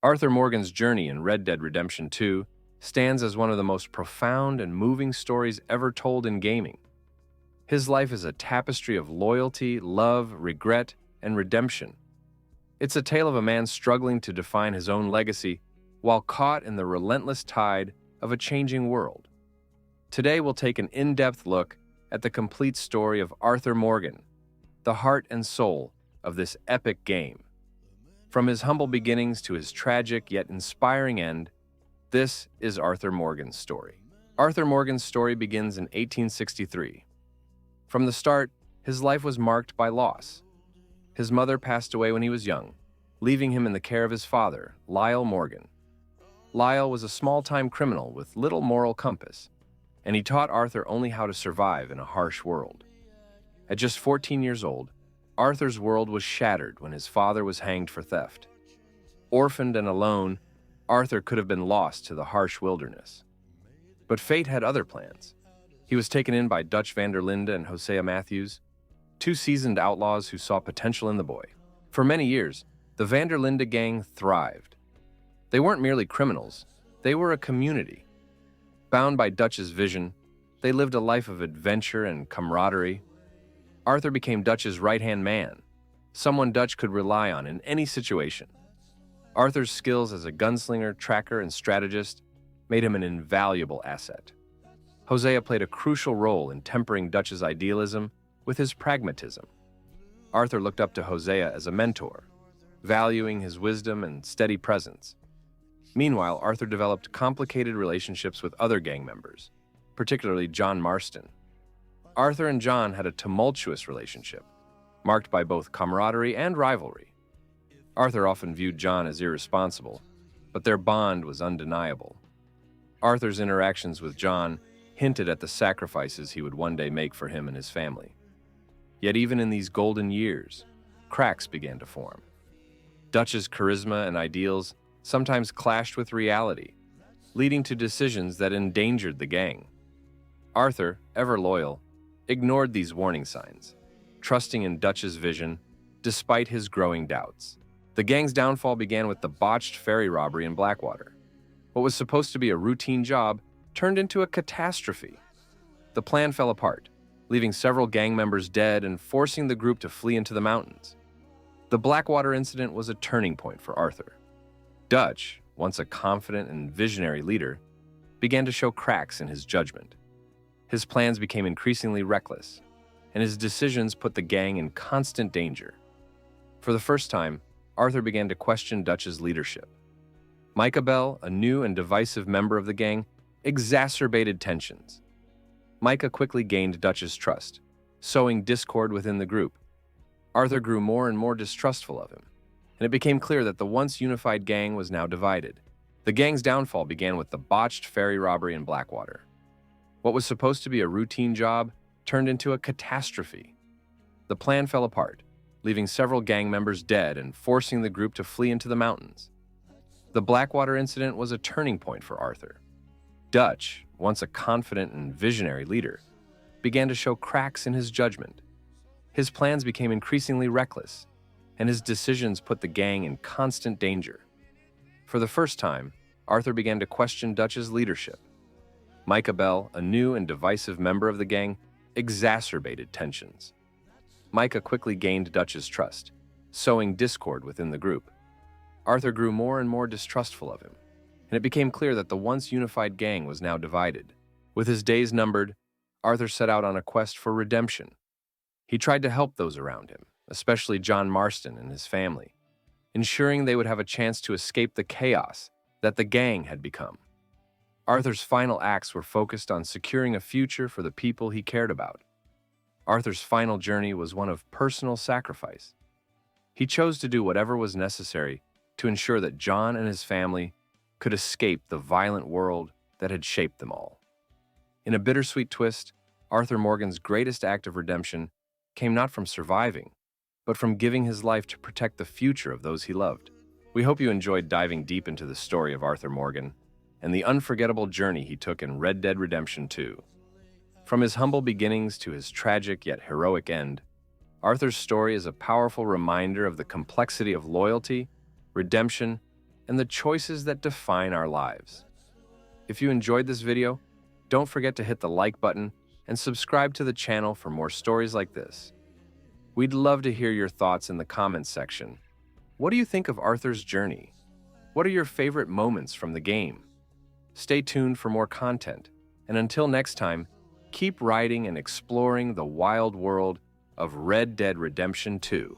Arthur Morgan's journey in Red Dead Redemption 2 stands as one of the most profound and moving stories ever told in gaming. His life is a tapestry of loyalty, love, regret, and redemption. It's a tale of a man struggling to define his own legacy while caught in the relentless tide of a changing world. Today we'll take an in-depth look at the complete story of Arthur Morgan, the heart and soul of this epic game. From his humble beginnings to his tragic yet inspiring end, this is Arthur Morgan's story. Arthur Morgan's story begins in 1863. From the start, his life was marked by loss. His mother passed away when he was young, leaving him in the care of his father, Lyle Morgan. Lyle was a small-time criminal with little moral compass, and he taught Arthur only how to survive in a harsh world. At just 14 years old, Arthur's world was shattered when his father was hanged for theft. Orphaned and alone, Arthur could have been lost to the harsh wilderness. But fate had other plans. He was taken in by DutchVanDerLinde and Hosea Matthews, two seasoned outlaws who saw potential in the boy. For many years, the Vanderlinde gang thrived. They weren't merely criminals, they were a community. Bound by Dutch's vision, they lived a life of adventure and camaraderie. Arthur became Dutch's right-hand man, someone Dutch could rely on in any situation. Arthur's skills as a gunslinger, tracker, and strategist made him an invaluable asset. Hosea played a crucial role in tempering Dutch's idealism with his pragmatism. Arthur looked up to Hosea as a mentor, valuing his wisdom and steady presence. Meanwhile, Arthur developed complicated relationships with other gang members, particularly John Marston. Arthur and John had a tumultuous relationship, marked by both camaraderie and rivalry. Arthur often viewed John as irresponsible, but their bond was undeniable. Arthur's interactions with John hinted at the sacrifices he would one day make for him and his family. Yet even in these golden years, cracks began to form. Dutch's charisma and ideals sometimes clashed with reality, leading to decisions that endangered the gang. Arthur, ever loyal, ignored these warning signs, trusting in Dutch's vision despite his growing doubts. The gang's downfall began with the botched ferry robbery in Blackwater. What was supposed to be a routine job turned into a catastrophe. The plan fell apart, leaving several gang members dead and forcing the group to flee into the mountains. The Blackwater incident was a turning point for Arthur. Dutch, once a confident and visionary leader, began to show cracks in his judgment. His plans became increasingly reckless, and his decisions put the gang in constant danger. For the first time, Arthur began to question Dutch's leadership. Micah Bell, a new and divisive member of the gang, exacerbated tensions. Micah quickly gained Dutch's trust, sowing discord within the group. Arthur grew more and more distrustful of him, and it became clear that the once unified gang was now divided. The gang's downfall began with the botched ferry robbery in Blackwater. What was supposed to be a routine job turned into a catastrophe. The plan fell apart, leaving several gang members dead and forcing the group to flee into the mountains. The Blackwater incident was a turning point for Arthur. Dutch, once a confident and visionary leader, began to show cracks in his judgment. His plans became increasingly reckless, and his decisions put the gang in constant danger. For the first time, Arthur began to question Dutch's leadership. Micah Bell, a new and divisive member of the gang, exacerbated tensions. Micah quickly gained Dutch's trust, sowing discord within the group. Arthur grew more and more distrustful of him, and it became clear that the once unified gang was now divided. With his days numbered, Arthur set out on a quest for redemption. He tried to help those around him, especially John Marston and his family, ensuring they would have a chance to escape the chaos that the gang had become. Arthur's final acts were focused on securing a future for the people he cared about. Arthur's final journey was one of personal sacrifice. He chose to do whatever was necessary to ensure that John and his family could escape the violent world that had shaped them all. In a bittersweet twist, Arthur Morgan's greatest act of redemption came not from surviving, but from giving his life to protect the future of those he loved. We hope you enjoyed diving deep into the story of Arthur Morgan and the unforgettable journey he took in Red Dead Redemption 2. From his humble beginnings to his tragic yet heroic end, Arthur's story is a powerful reminder of the complexity of loyalty, redemption, and the choices that define our lives. If you enjoyed this video, don't forget to hit the like button and subscribe to the channel for more stories like this. We'd love to hear your thoughts in the comments section. What do you think of Arthur's journey? What are your favorite moments from the game? Stay tuned for more content, and until next time, keep writing and exploring the wild world of Red Dead Redemption 2.